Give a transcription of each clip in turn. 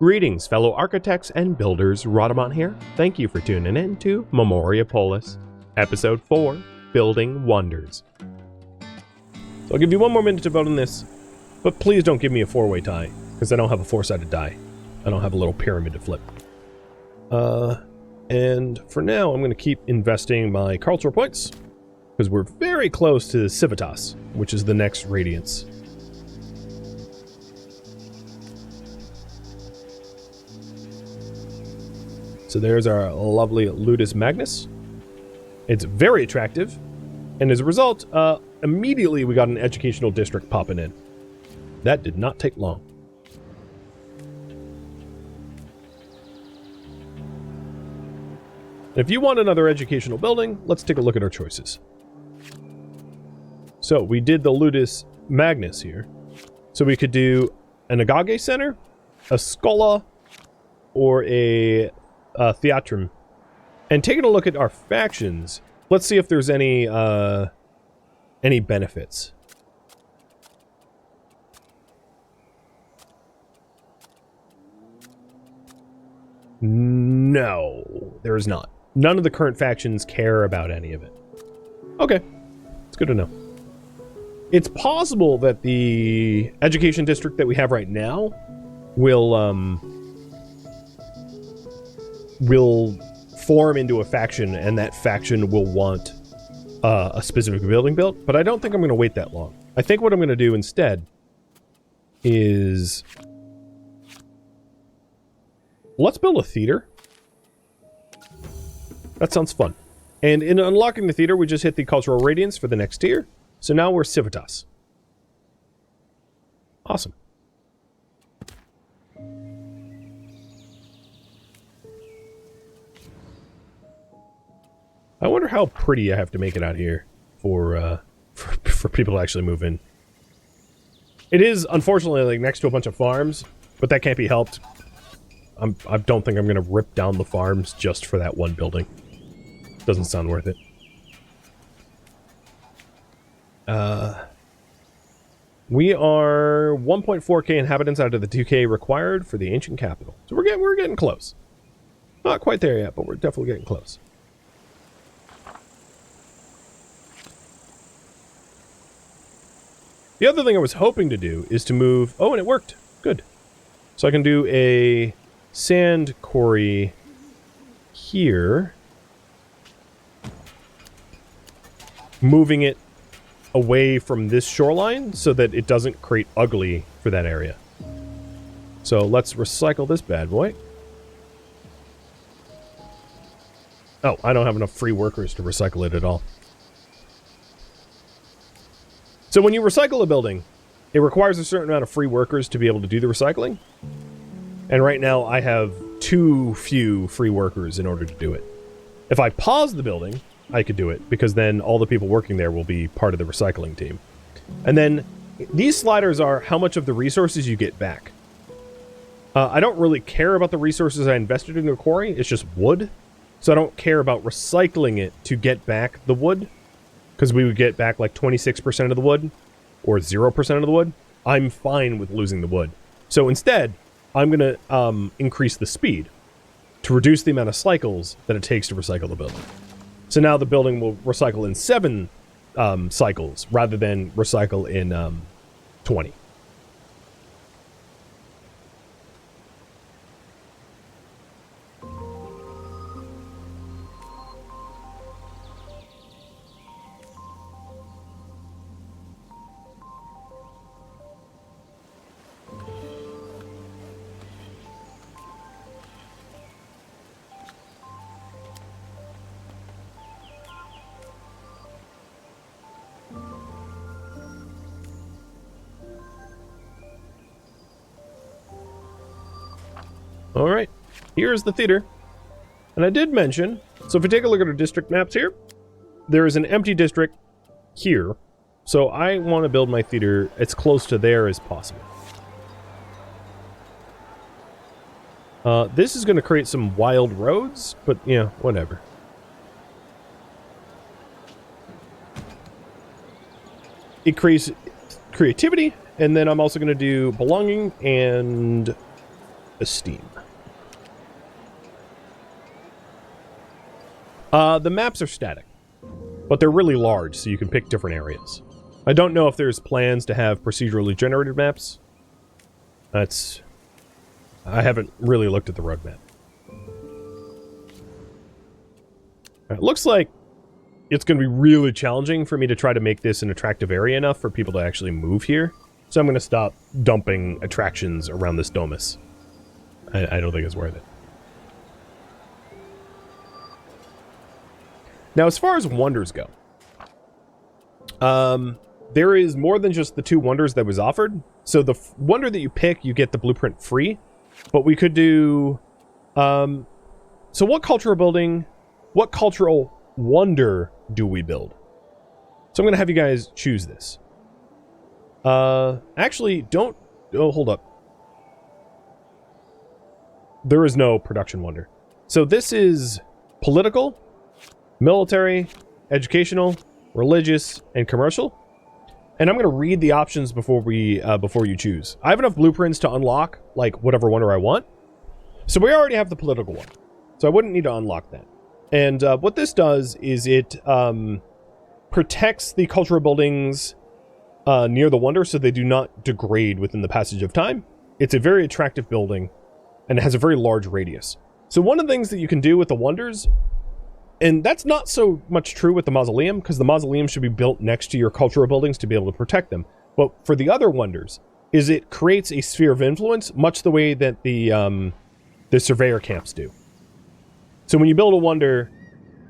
Greetings, fellow architects and builders. Rhadamant here. Thank you for tuning in to Memoriapolis, Episode 4, Building Wonders. So I'll give you one more minute to vote on this, but please don't give me a four-way tie, because I don't have a four-sided die. I don't have a little pyramid to flip. And for now, I'm going to keep investing my cultural points, because we're very close to Civitas, which is the next radiance. So there's our lovely Ludus Magnus. It's very attractive, and as a result, immediately we got an educational district popping in. That did not take long. If you want another educational building, let's take a look at our choices. So we did the Ludus Magnus here. So we could do an Agage Center, a Schola, or a Theatrum. And taking a look at our factions, let's see if there's any benefits. No, there is not. None of the current factions care about any of it. Okay, it's good to know. It's possible that the education district that we have right now will form into a faction, and that faction will want a specific building built, but I don't think I'm going to wait that long. I think what I'm going to do instead is let's build a theater. That sounds fun. And in unlocking the theater, we just hit the cultural radiance for the next tier. So now we're Civitas. Awesome. I wonder how pretty I have to make it out here for people to actually move in. It is, unfortunately, like next to a bunch of farms, but that can't be helped. I don't think I'm going to rip down the farms just for that one building. Doesn't sound worth it. We are 1.4k inhabitants out of the 2k required for the ancient capital. So we're getting close. Not quite there yet, but we're definitely getting close. The other thing I was hoping to do is to move... Oh, and it worked. Good. So I can do a sand quarry here. Moving it away from this shoreline so that it doesn't create ugly for that area. So let's recycle this bad boy. Oh, I don't have enough free workers to recycle it at all. So when you recycle a building, it requires a certain amount of free workers to be able to do the recycling. And right now I have too few free workers in order to do it. If I pause the building, I could do it, because then all the people working there will be part of the recycling team. And then these sliders are how much of the resources you get back. I don't really care about the resources I invested in a quarry, it's just wood. So I don't care about recycling it to get back the wood. Because we would get back like 26% of the wood, or 0% of the wood. I'm fine with losing the wood. So instead, I'm going to increase the speed to reduce the amount of cycles that it takes to recycle the building. So now the building will recycle in 7 cycles, rather than recycle in 20. Alright, here's the theater. And I did mention, so if we take a look at our district maps here, there is an empty district here. So I want to build my theater as close to there as possible. This is going to create some wild roads, but yeah, whatever. It creates creativity, and then I'm also going to do belonging and esteem. The maps are static, but they're really large, so you can pick different areas. I don't know if there's plans to have procedurally generated maps. I haven't really looked at the roadmap. It looks like it's going to be really challenging for me to try to make this an attractive area enough for people to actually move here. So I'm going to stop dumping attractions around this domus. I don't think it's worth it. Now, as far as wonders go, there is more than just the 2 wonders that was offered. So the wonder that you pick, you get the blueprint free. But we could do... so what cultural wonder do we build? So I'm going to have you guys choose this. Actually, don't... Oh, hold up. There is no production wonder. So this is political, military, educational, religious, and commercial. And I'm going to read the options before you choose. I have enough blueprints to unlock, like, whatever wonder I want. So we already have the political one. So I wouldn't need to unlock that. And what this does is it protects the cultural buildings near the wonder so they do not degrade within the passage of time. It's a very attractive building, and it has a very large radius. So one of the things that you can do with the wonders... And that's not so much true with the mausoleum, because the mausoleum should be built next to your cultural buildings to be able to protect them. But for the other wonders, is it creates a sphere of influence, much the way that the surveyor camps do. So when you build a wonder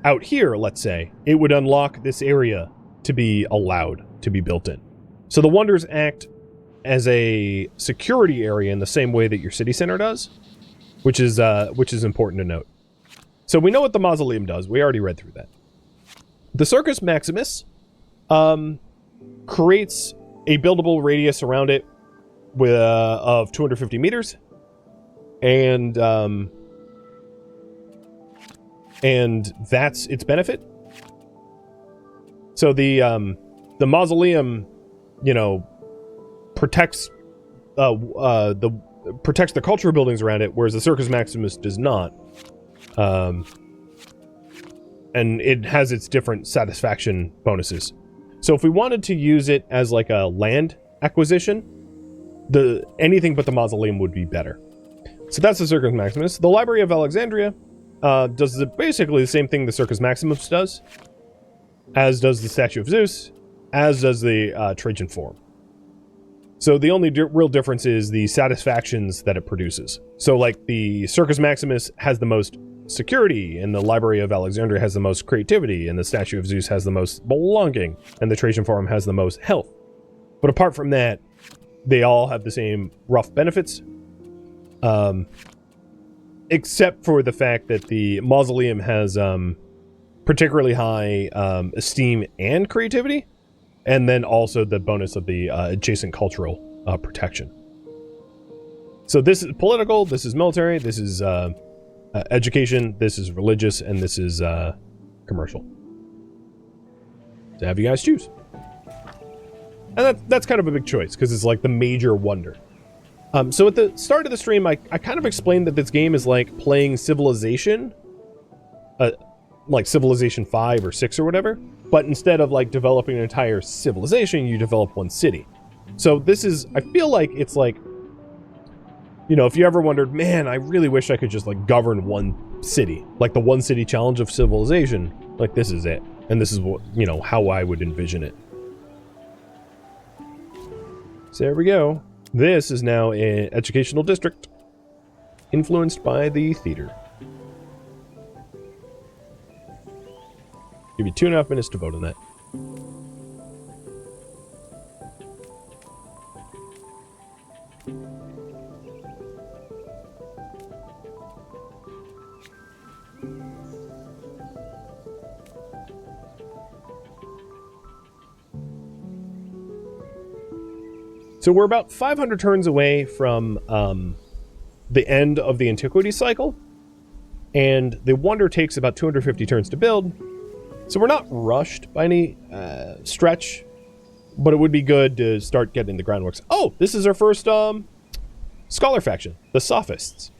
out here, let's say, it would unlock this area to be allowed to be built in. So the wonders act as a security area in the same way that your city center does, which is important to note. So we know what the mausoleum does. We already read through that. The Circus Maximus creates a buildable radius around it with of 250 meters, and that's its benefit. So the mausoleum, you know, protects the cultural buildings around it, whereas the Circus Maximus does not. And it has its different satisfaction bonuses. So if we wanted to use it as like a land acquisition, anything but the mausoleum would be better. So that's the Circus Maximus. The Library of Alexandria does basically the same thing the Circus Maximus does, as does the Statue of Zeus, as does the Trajan Forum. So the only real difference is the satisfactions that it produces. So like the Circus Maximus has the most security, and the Library of Alexandria has the most creativity, and the Statue of Zeus has the most belonging, and the Trajan Forum has the most health. But apart from that, they all have the same rough benefits, except for the fact that the mausoleum has particularly high esteem and creativity, and then also the bonus of the adjacent cultural protection. So this is political, this is military, this is education, this is religious, and this is commercial. So have you guys choose. And that's kind of a big choice, because it's like the major wonder. So at the start of the stream, I kind of explained that this game is like playing Civilization, like Civilization 5 or 6 or whatever, but instead of like developing an entire civilization, you develop one city. So this is, I feel like it's like, you know, if you ever wondered, man, I really wish I could just like govern one city, like the one city challenge of Civilization, like this is it. And this is what, you know, how I would envision it. So there we go. This is now an educational district influenced by the theater. Give you 2.5 minutes to vote on that. So we're about 500 turns away from the end of the Antiquity cycle, and the Wonder takes about 250 turns to build, so we're not rushed by any stretch, but it would be good to start getting the groundworks. Oh, this is our first Scholar faction, the Sophists.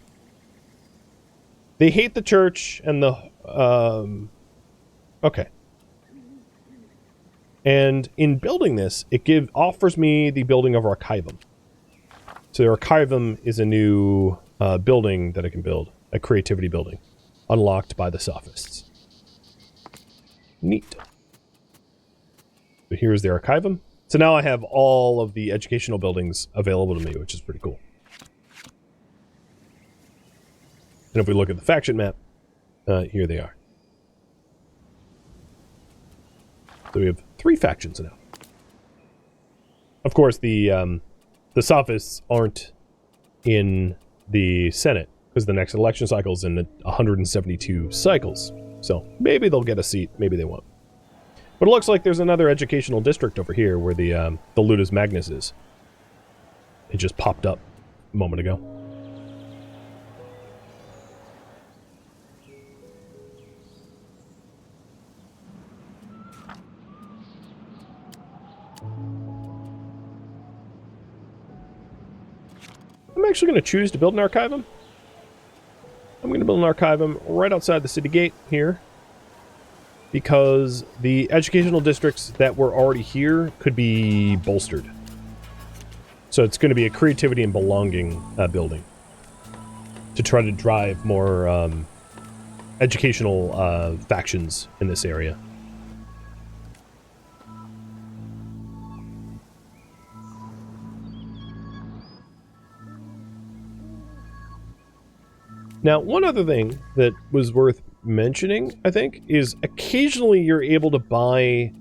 They hate the church and the... okay. And in building this, it offers me the building of Archivum. So the Archivum is a new building that I can build. A creativity building. Unlocked by the Sophists. Neat. So here's the Archivum. So now I have all of the educational buildings available to me, which is pretty cool. And if we look at the faction map, here they are. So we have 3 factions now. Of course, the Sophists aren't in the Senate, because the next election cycle is in 172 cycles. So maybe they'll get a seat, maybe they won't. But it looks like there's another educational district over here where the Ludus Magnus is. It just popped up a moment ago. I'm actually going to choose to build an Archivum. I'm going to build an Archivum right outside the city gate here, because the educational districts that were already here could be bolstered. So it's going to be a creativity and belonging building to try to drive more educational factions in this area. Now, one other thing that was worth mentioning, I think, is occasionally you're able to buy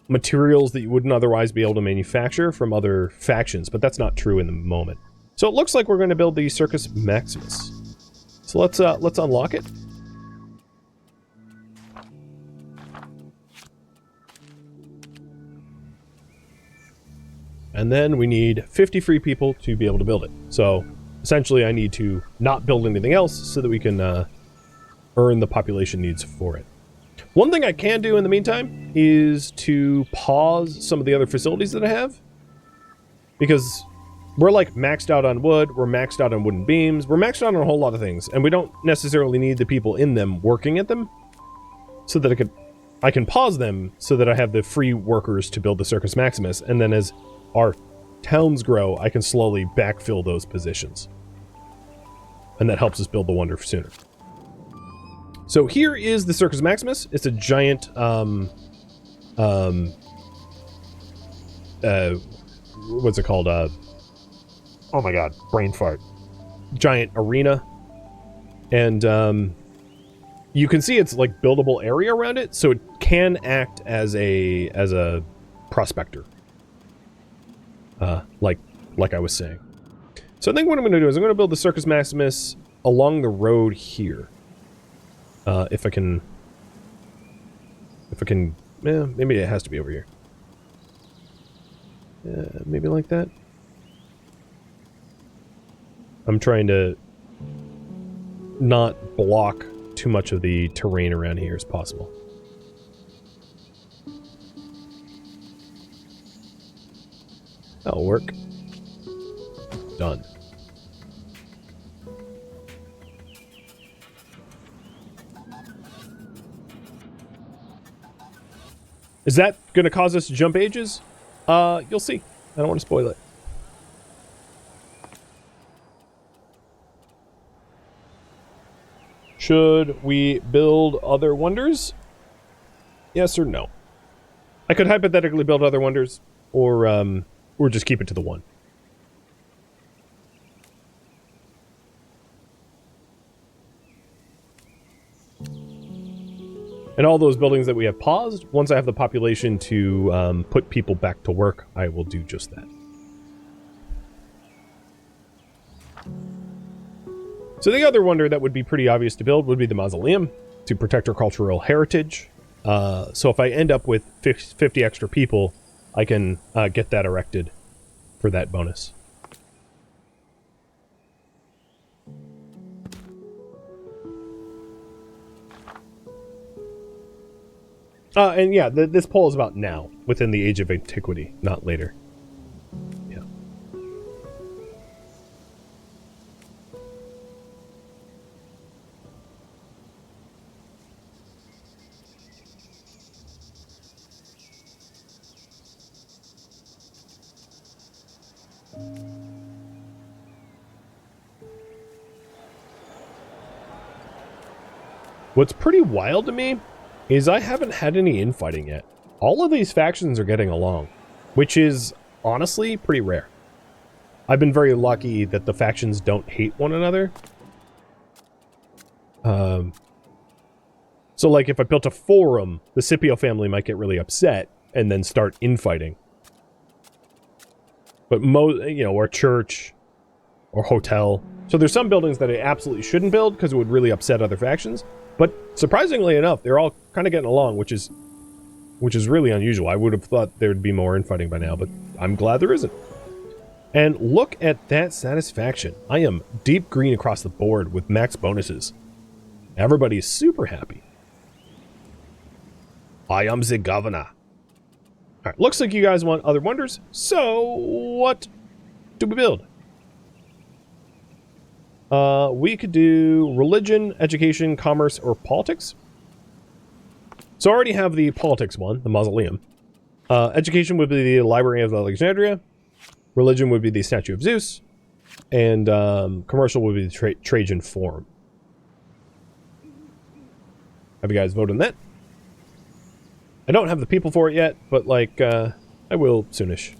materials that you wouldn't otherwise be able to manufacture from other factions, but that's not true in the moment. So it looks like we're going to build the Circus Maximus. So let's unlock it. And then we need 50 free people to be able to build it. So essentially, I need to not build anything else so that we can earn the population needs for it. One thing I can do in the meantime is to pause some of the other facilities that I have. Because we're like maxed out on wood, we're maxed out on wooden beams, we're maxed out on a whole lot of things. And we don't necessarily need the people in them working at them. So that I can pause them so that I have the free workers to build the Circus Maximus. And then as our towns grow, I can slowly backfill those positions. And that helps us build the wonder sooner. So here is the Circus Maximus. It's a giant, what's it called? Oh my god, brain fart. Giant arena. And, you can see it's like buildable area around it, so it can act as a prospector. Like I was saying. So I think what I'm going to do is I'm going to build the Circus Maximus along the road here. If I can, maybe it has to be over here. Maybe like that. I'm trying to not block too much of the terrain around here as possible. That'll work. Done. Is that going to cause us to jump ages? You'll see. I don't want to spoil it. Should we build other wonders? Yes or no? I could hypothetically build other wonders, or just keep it to the one. And all those buildings that we have paused, once I have the population to put people back to work, I will do just that. So the other wonder that would be pretty obvious to build would be the mausoleum to protect our cultural heritage. So if I end up with 50 extra people, I can get that erected for that bonus. And yeah, this poll is about now, within the Age of Antiquity, not later. Yeah. What's pretty wild to me is I haven't had any infighting yet. All of these factions are getting along, which is honestly pretty rare. I've been very lucky that the factions don't hate one another. So like if I built a forum, the Scipio family might get really upset and then start infighting. But or church or hotel. So there's some buildings that I absolutely shouldn't build because it would really upset other factions. But surprisingly enough, they're all kind of getting along, which is really unusual. I would have thought there'd be more infighting by now, but I'm glad there isn't. And look at that satisfaction. I am deep green across the board with max bonuses. Everybody is super happy. I am the governor. Alright, looks like you guys want other wonders. So, what do we build? We could do religion, education, commerce, or politics. So I already have the politics one, the mausoleum. Education would be the Library of Alexandria. Religion would be the Statue of Zeus. And commercial would be the Trajan Forum. Have you guys voted on that? I don't have the people for it yet, but like, I will soonish.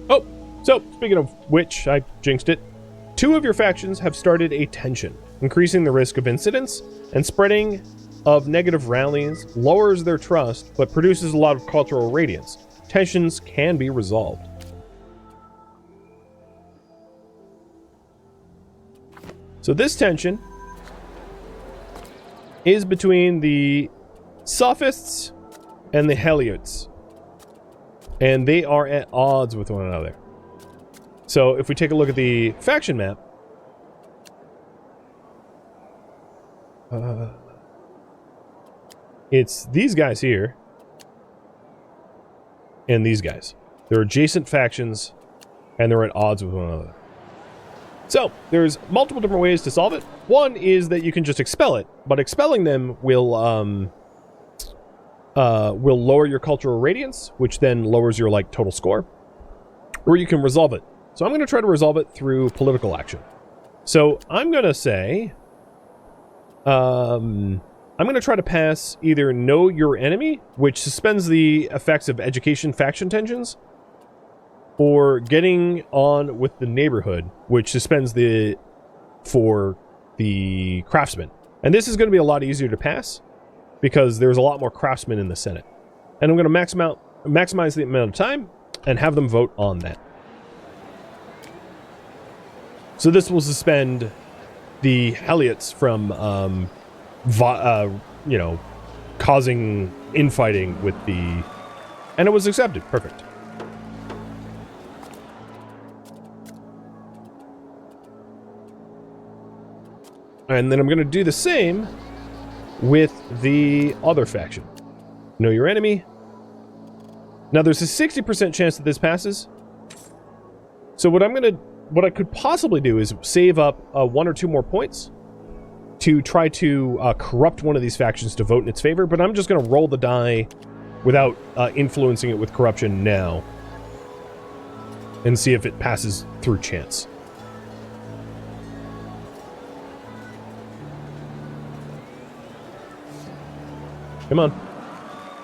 Oh, so speaking of which, I jinxed it. 2 of your factions have started a tension, increasing the risk of incidents, and spreading of negative rallies lowers their trust, but produces a lot of cultural radiance. Tensions can be resolved. So this tension is between the Sophists and the Heliots, and they are at odds with one another. So if we take a look at the faction map, it's these guys here and these guys. They're adjacent factions and they're at odds with one another. So there's multiple different ways to solve it. One is that you can just expel it, but expelling them will lower your cultural radiance, which then lowers your total score. Or you can resolve it. So I'm going to try to resolve it through political action. So I'm going to say, I'm going to try to pass either Know Your Enemy, which suspends the effects of education faction tensions, or Getting On with the Neighborhood, which suspends for the craftsmen. And this is going to be a lot easier to pass because there's a lot more craftsmen in the Senate. And I'm going to maximize the amount of time and have them vote on that. So this will suspend the Heliots from, causing infighting with the... And it was accepted. Perfect. And then I'm going to do the same with the other faction. Know Your Enemy. Now there's a 60% chance that this passes. So what I could possibly do is save up 1 or 2 more points to try to corrupt one of these factions to vote in its favor, but I'm just going to roll the die without influencing it with corruption now and see if it passes through chance. Come on.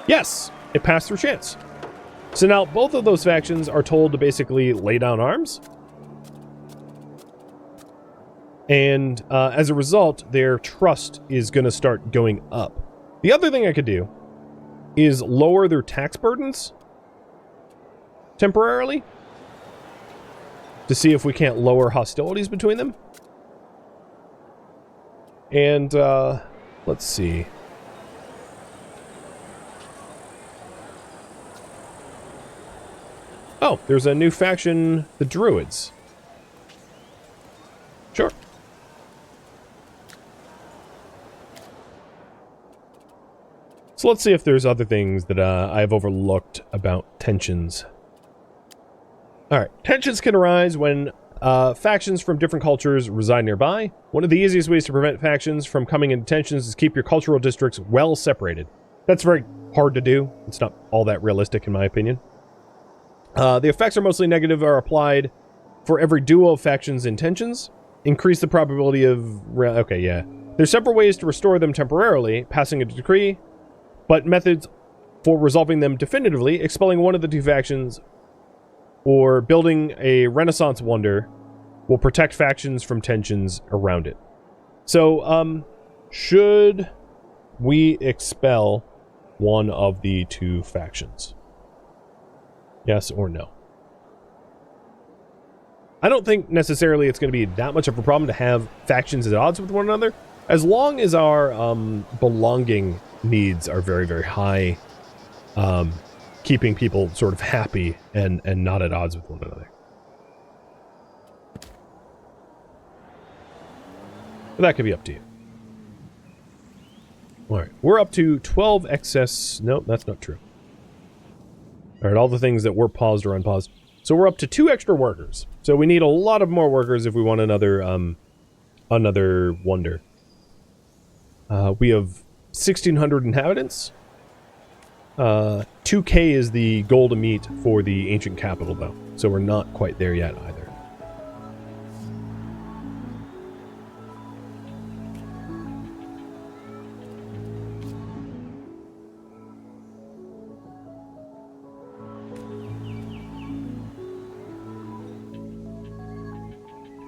Yes! It passed through chance. So now both of those factions are told to basically lay down arms. And as a result, their trust is going to start going up. The other thing I could do is lower their tax burdens temporarily to see if we can't lower hostilities between them. And let's see. Oh, there's a new faction, the Druids. Sure. So let's see if there's other things that I've overlooked about tensions. Alright, tensions can arise when Factions from different cultures reside nearby. One of the easiest ways to prevent factions from coming into tensions is keep your cultural districts well separated. That's very hard to do. It's not all that realistic in my opinion. The effects are mostly negative, are applied for every duo of factions' intentions. Increase the probability of... Okay, yeah. There's several ways to restore them temporarily, passing a decree, but methods for resolving them definitively, expelling one of the two factions, or building a Renaissance wonder will protect factions from tensions around it. So, should we expel one of the two factions? Yes or no? I don't think necessarily it's going to be that much of a problem to have factions at odds with one another, as long as our belonging needs are very, very high, keeping people sort of happy and not at odds with one another. But that could be up to you. Alright, we're up to 12 excess... Nope, that's not true. Alright, all the things that were paused are unpaused. So we're up to 2 extra workers. So we need a lot of more workers if we want another wonder. We have 1,600 inhabitants. 2K is the goal to meet for the ancient capital, though. So we're not quite there yet, either.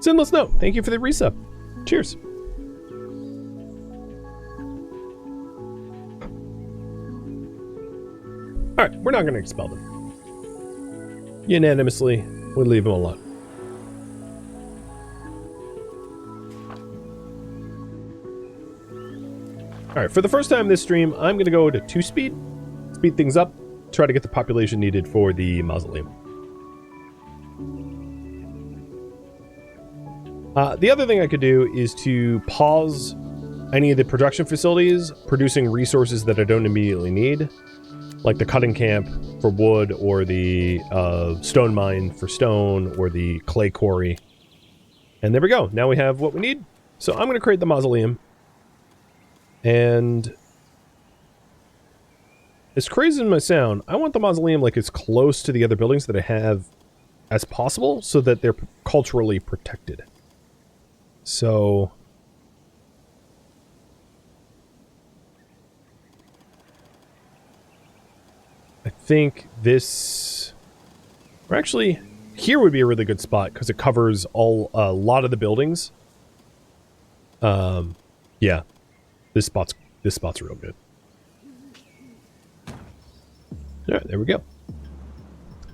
Sinless Note, thank you for the resub. Cheers. Alright, we're not going to expel them. Unanimously, we'll leave them alone. Alright, for the first time this stream, I'm going to go to 2-speed. Speed things up, try to get the population needed for the mausoleum. The other thing I could do is to pause any of the production facilities producing resources that I don't immediately need, like the cutting camp for wood, or the stone mine for stone, or the clay quarry. And there we go. Now we have what we need. So I'm going to create the mausoleum. And as crazy as it might sound, I want the mausoleum like as close to the other buildings that I have as possible so that they're culturally protected. So I think this, or actually here would be a really good spot because it covers a lot of the buildings. Yeah, this spot's real good. All right, there we go.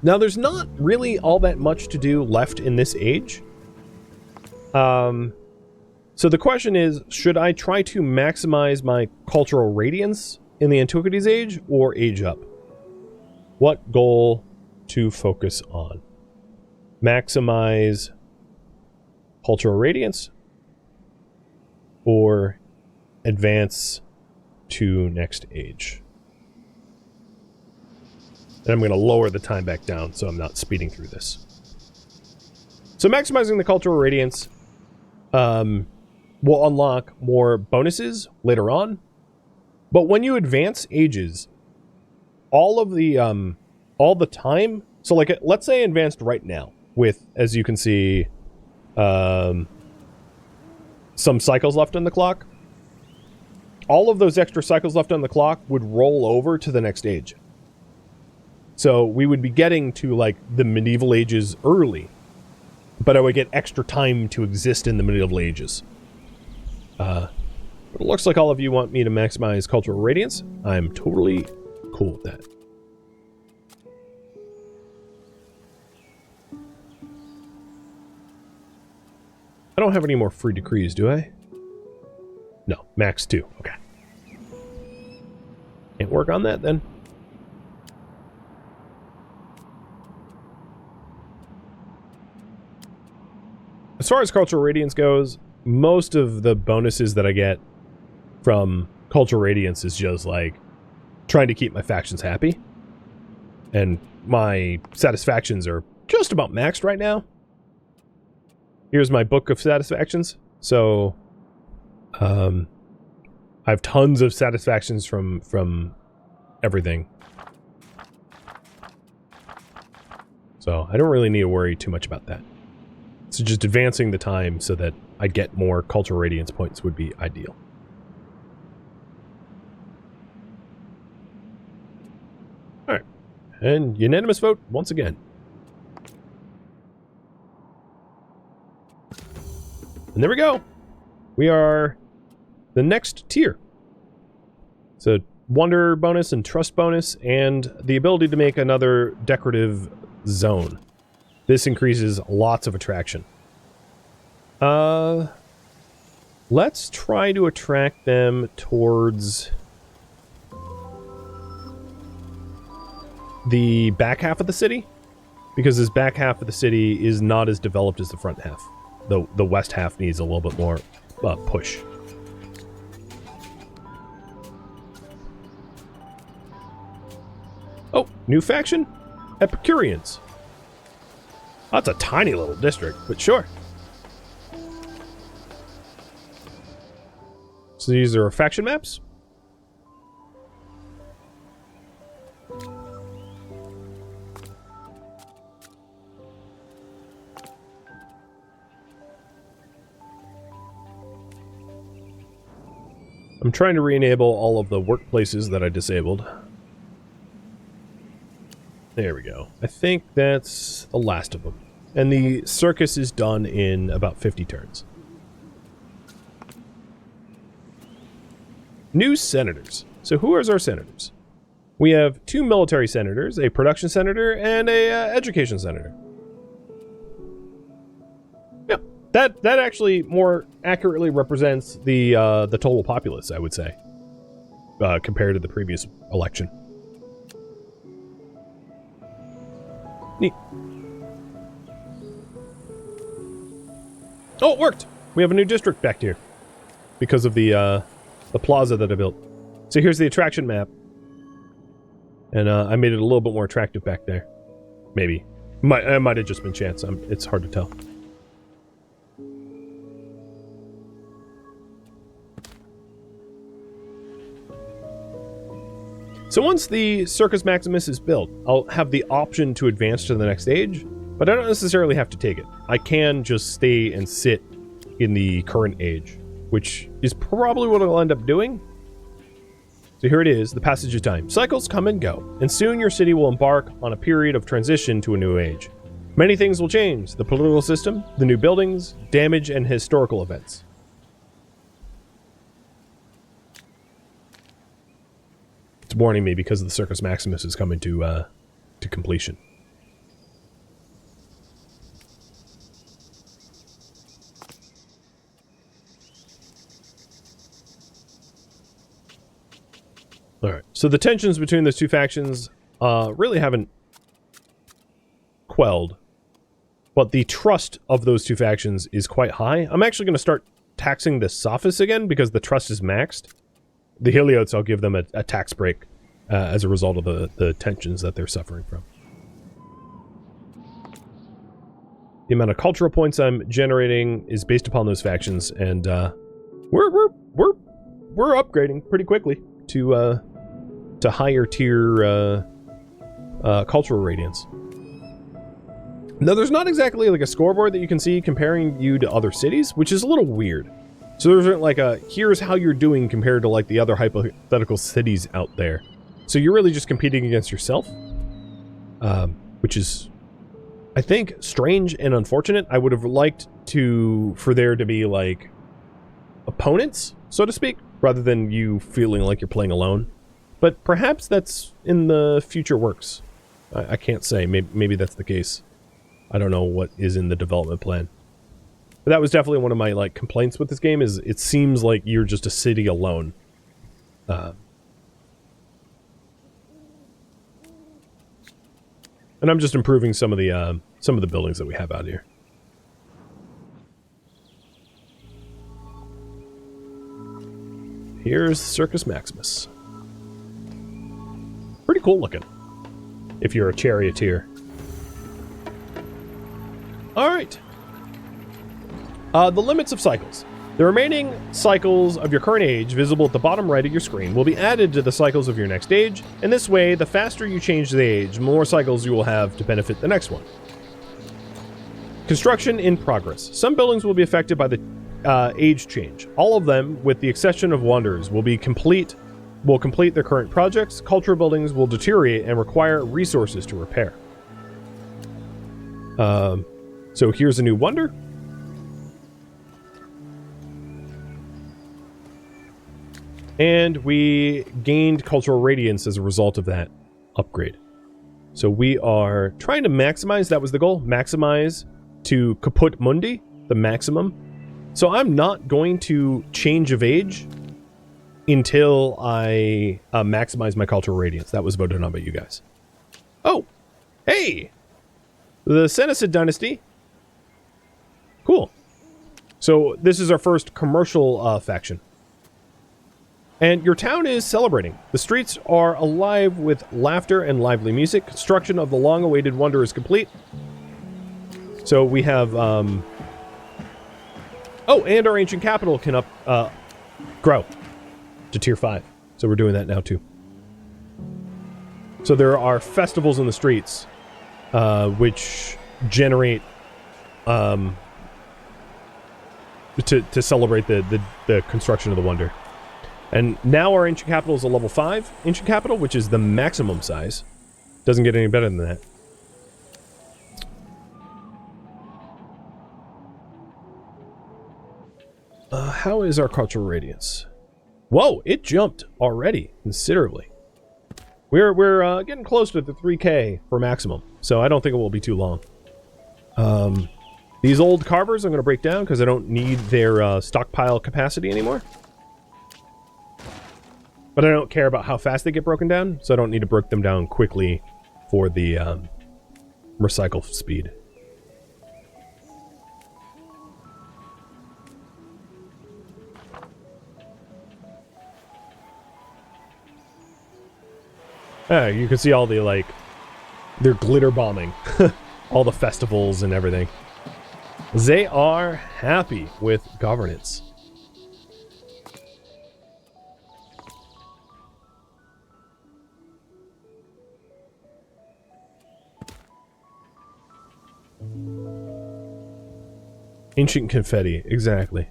Now there's not really all that much to do left in this age. So the question is, should I try to maximize my cultural radiance in the Antiquities age or age up? What goal to focus on? Maximize cultural radiance or advance to next age? And I'm going to lower the time back down so I'm not speeding through this. So maximizing the cultural radiance will unlock more bonuses later on. But when you advance ages, all the time, so like let's say I advanced right now with, as you can see, some cycles left on the clock. All of those extra cycles left on the clock would roll over to the next age. So we would be getting to like the medieval ages early, but I would get extra time to exist in the medieval ages. But it looks like all of you want me to maximize cultural radiance. I'm totally cool with that. I don't have any more free decrees, do I? No, max 2. Okay. Can't work on that then. As far as cultural radiance goes, most of the bonuses that I get from cultural radiance is just like trying to keep my factions happy. And my satisfactions are just about maxed right now. Here's my book of satisfactions. So, I have tons of satisfactions from everything. So I don't really need to worry too much about that. So just advancing the time so that I get more cultural radiance points would be ideal. All right, and unanimous vote once again. And there we go. We are the next tier. So wonder bonus and trust bonus and the ability to make another decorative zone. This increases lots of attraction. Let's try to attract them towards the back half of the city, because this back half of the city is not as developed as the front half. The west half needs a little bit more push. Oh, new faction? Epicureans. That's a tiny little district, but sure. So these are faction maps? I'm trying to re-enable all of the workplaces that I disabled. There we go. I think that's the last of them. And the circus is done in about 50 turns. New senators. So who is our senators? We have 2 military senators, a production senator, and a education senator. Yeah, that actually more accurately represents the total populace, I would say, compared to the previous election. Neat. Oh, it worked! We have a new district back here because of the plaza that I built. So here's the attraction map. And I made it a little bit more attractive back there. Maybe. It might have just been chance. It's hard to tell. So once the Circus Maximus is built, I'll have the option to advance to the next age, but I don't necessarily have to take it. I can just stay and sit in the current age, which is probably what I'll end up doing. So here it is, the passage of time. Cycles come and go, and soon your city will embark on a period of transition to a new age. Many things will change: the political system, the new buildings, damage, and historical events. It's warning me because the Circus Maximus is coming to completion. Alright, so the tensions between those two factions really haven't quelled, but the trust of those two factions is quite high. I'm actually going to start taxing the Sophists again because the trust is maxed. The Heliotes, I'll give them a tax break as a result of the tensions that they're suffering from. The amount of cultural points I'm generating is based upon those factions, and we're upgrading pretty quickly to higher tier cultural radiance. Now, there's not exactly like a scoreboard that you can see comparing you to other cities, which is a little weird. So there's like here's how you're doing compared to like the other hypothetical cities out there. So you're really just competing against yourself, which is, I think, strange and unfortunate. I would have liked for there to be like opponents, so to speak, rather than you feeling like you're playing alone. But perhaps that's in the future works. I can't say. Maybe that's the case. I don't know what is in the development plan. But that was definitely one of my like complaints with this game, is it seems like you're just a city alone. And I'm just improving some of the buildings that we have out here. Here's Circus Maximus. Pretty cool looking, if you're a charioteer. All right. The limits of cycles. The remaining cycles of your current age, visible at the bottom right of your screen, will be added to the cycles of your next age, and this way, the faster you change the age, the more cycles you will have to benefit the next one. Construction in progress. Some buildings will be affected by the age change. All of them, with the exception of wonders, will complete their current projects. Cultural buildings will deteriorate and require resources to repair. So here's a new wonder. And we gained cultural radiance as a result of that upgrade. So we are trying to maximize, that was the goal, maximize to Caput Mundi, the maximum. So I'm not going to change of age until I maximize my cultural radiance. That was voted on by you guys. Oh, hey! The Senecid dynasty. Cool. So this is our first commercial faction. And your town is celebrating. The streets are alive with laughter and lively music. Construction of the long-awaited wonder is complete. So we have... Oh, and our ancient capital can grow to tier 5. So we're doing that now too. So there are festivals in the streets, which generate to celebrate the construction of the wonder. And now our ancient capital is a level 5 ancient capital, which is the maximum size. Doesn't get any better than that. How is our cultural radiance? Whoa, it jumped already considerably. We're getting close to the 3K for maximum, so I don't think it will be too long. These old carvers I'm going to break down because I don't need their stockpile capacity anymore. But I don't care about how fast they get broken down, so I don't need to break them down quickly for the recycle speed. You can see all the, like, they're glitter bombing. All the festivals and everything. They are happy with governance. Ancient confetti, exactly.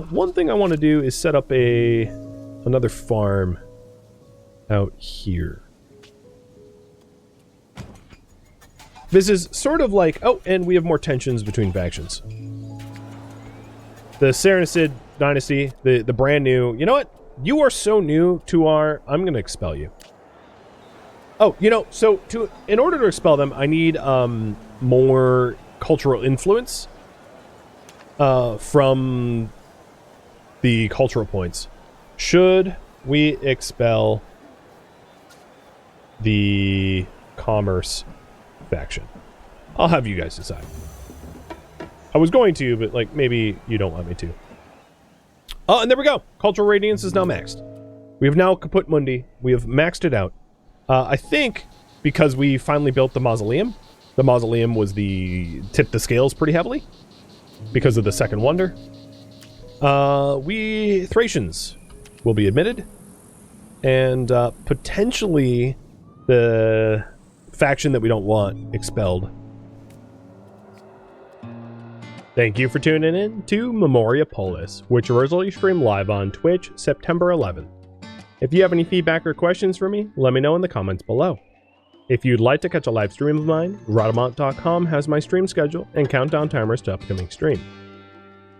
One thing I want to do is set up another farm out here. This is sort of like, oh, and we have more tensions between factions. The Senecid dynasty, the brand new, you know what? You are so new to I'm going to expel you. Oh, you know, so in order to expel them, I need more cultural influence from the cultural points. Should we expel the commerce faction? I'll have you guys decide. I was going to, but like maybe you don't want me to. Oh, and there we go. Cultural radiance is now maxed. We have now Caput Mundi. We have maxed it out. I think because we finally built the mausoleum was tipped the scales pretty heavily because of the second wonder. We Thracians will be admitted, and potentially the faction that we don't want expelled. Thank you for tuning in to Memoriapolis, which originally streamed live on Twitch September 11th. If you have any feedback or questions for me, let me know in the comments below. If you'd like to catch a live stream of mine, Rhadamant.com has my stream schedule and countdown timers to upcoming stream.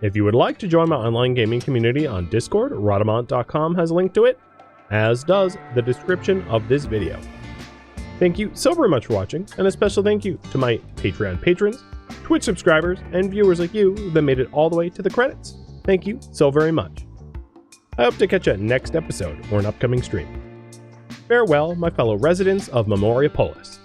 If you would like to join my online gaming community on Discord, Rhadamant.com has a link to it, as does the description of this video. Thank you so very much for watching, and a special thank you to my Patreon patrons, Twitch subscribers, and viewers like you that made it all the way to the credits. Thank you so very much. I hope to catch you next episode or an upcoming stream. Farewell, my fellow residents of Memoriapolis.